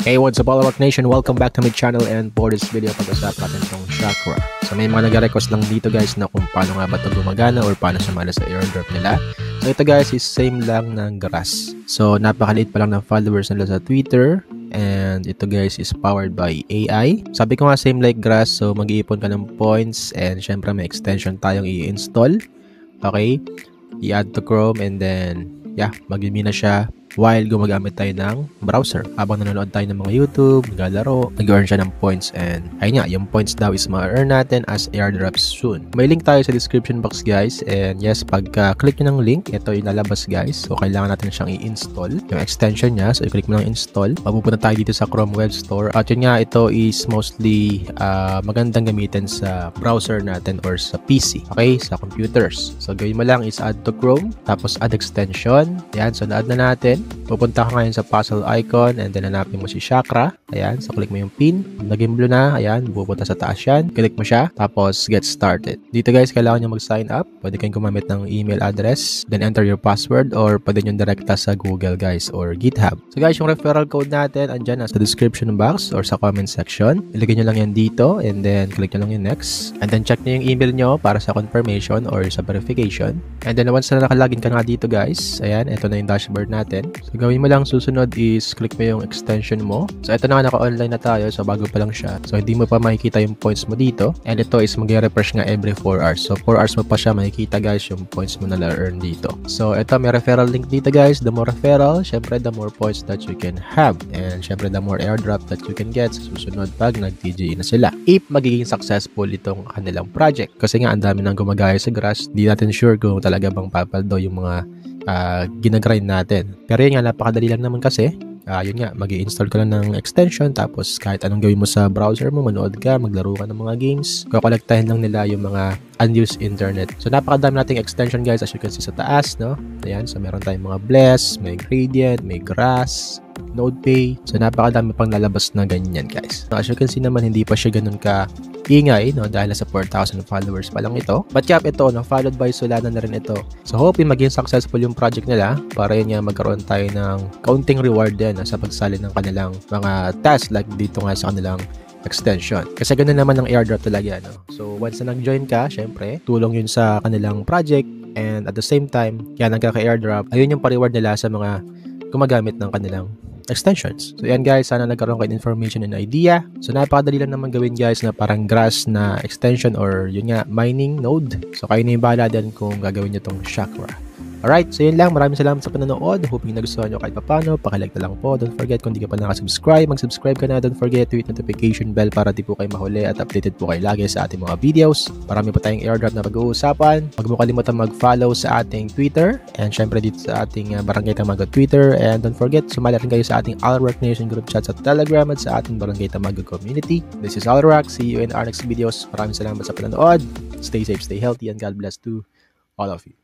Hey, what's up all Rock Nation? Welcome back to my channel, and for this video pag-usapan natin itong chakra. So may mga nag-request lang dito guys na kung paano nga ba ito gumagana or paano sumala sa airdrop nila. So ito guys is same lang ng grass. So napakaliit pa lang ng followers nila sa Twitter, and ito guys is powered by AI. Sabi ko nga same like grass, so mag-iipon ka ng points and syempre may extension tayong i-install. Okay, i-add to Chrome and then mag-mini na siya while gumagamit tayo ng browser. Habang nanonood tayo ng mga YouTube, naglalaro, nag-earn siya ng points, and ayun nga, yung points daw is ma-earn natin as airdrops soon. May link tayo sa description box guys, and yes, pagka-click nyo ng link, ito yung lalabas guys. So kailangan natin siyang i-install, yung extension niya. So i-click mo lang install, mapupunta tayo dito sa Chrome Web Store, at yun nga, ito is mostly magandang gamitin sa browser natin or sa PC, okay, sa computers. So gawin mo lang is add to Chrome, tapos add extension. Yan, so na-add na natin. Pupunta ka ngayon sa puzzle icon and then hanapin mo si chakra. Ayan, so click mo yung pin. Naging blue na, ayan, pupunta sa taas yan. Click mo siya, tapos get started. Dito guys, kailangan nyo mag-sign up. Pwede kayong gumamit ng email address, then enter your password, or pwede nyo direkta sa Google guys or GitHub. So guys, yung referral code natin andyan sa description box or sa comment section. Ilagay nyo lang yan dito and then click nyo lang yung next. And then check nyo yung email nyo para sa confirmation or sa verification. And then once na nakalagin ka nga dito guys, ayan, ito na yung dashboard natin. So gawin mo lang susunod is click mo yung extension mo. So ito na nga, naka-online na tayo, so bago pa lang siya. So hindi mo pa makikita yung points mo dito. And ito is mag-refresh nga every 4 hours. So 4 hours mo pa siya makikita guys yung points mo na na-earn dito. So ito, may referral link dito guys. The more referral, syempre the more points that you can have. And syempre the more airdrop that you can get sa susunod pag nag-TGE na sila. If magiging successful itong kanilang project. Kasi nga ang dami nang gumagaya sa grass. Di natin sure kung talaga bang papaldo yung mga ginagrind natin. Pero yun nga, napakadali lang naman kasi. Yun nga, mag-i-install ka lang ng extension, tapos kahit anong gawin mo sa browser mo, manood ka, maglaro ka ng mga games, kakolektahin lang nila yung mga unused internet. So napakadami nating extension guys, as you can see sa taas, no? Ayan, so meron tayong mga bless, may gradient, may grass, NodePay. So napakadami pang lalabas na ganyan guys. So, as you can see naman, hindi pa siya ganun ka ingay, no, dahil sa 4,000 followers pa lang ito. But yap, ito, no, followed by Solana na rin ito. So hoping maging successful yung project nila para yun nga magkaroon tayo ng counting reward din sa pagsali ng kanilang mga tasks like dito nga sa kanilang extension. Kasi ganoon naman ang airdrop talaga, no? So once na nag-join ka, syempre, tulong yun sa kanilang project, and at the same time, kaya nagkaka-airdrop, ayun yung pa-reward nila sa mga gumagamit ng kanilang extensions. So yan guys, sana nagkaroon kayo information and idea. So napakadali lang naman gawin guys na parang grass na extension or yun nga, mining node. So kayo na yung bahala din kung gagawin nyo tong chakra. Alright, so yun lang. Maraming salamat sa panonood. Hoping nagustuhan nyo kahit papano. Pakilike na lang po. Don't forget kung di ka pa nakasubscribe, mag-subscribe ka na. Don't forget to hit notification bell para di po kayo mahuli at updated po kayo lagi sa ating mga videos. Marami pa tayong airdrop na pag-uusapan. Huwag mo kalimutan mag-follow sa ating Twitter and syempre dito sa ating Barangay Tamago Twitter. And don't forget, sumali rin kayo sa ating Alrock Nation group chat sa Telegram at sa ating Barangay Tamago community. This is Alrock. See you in our next videos. Maraming salamat sa panonood. Stay safe, stay healthy, and God bless to all of you.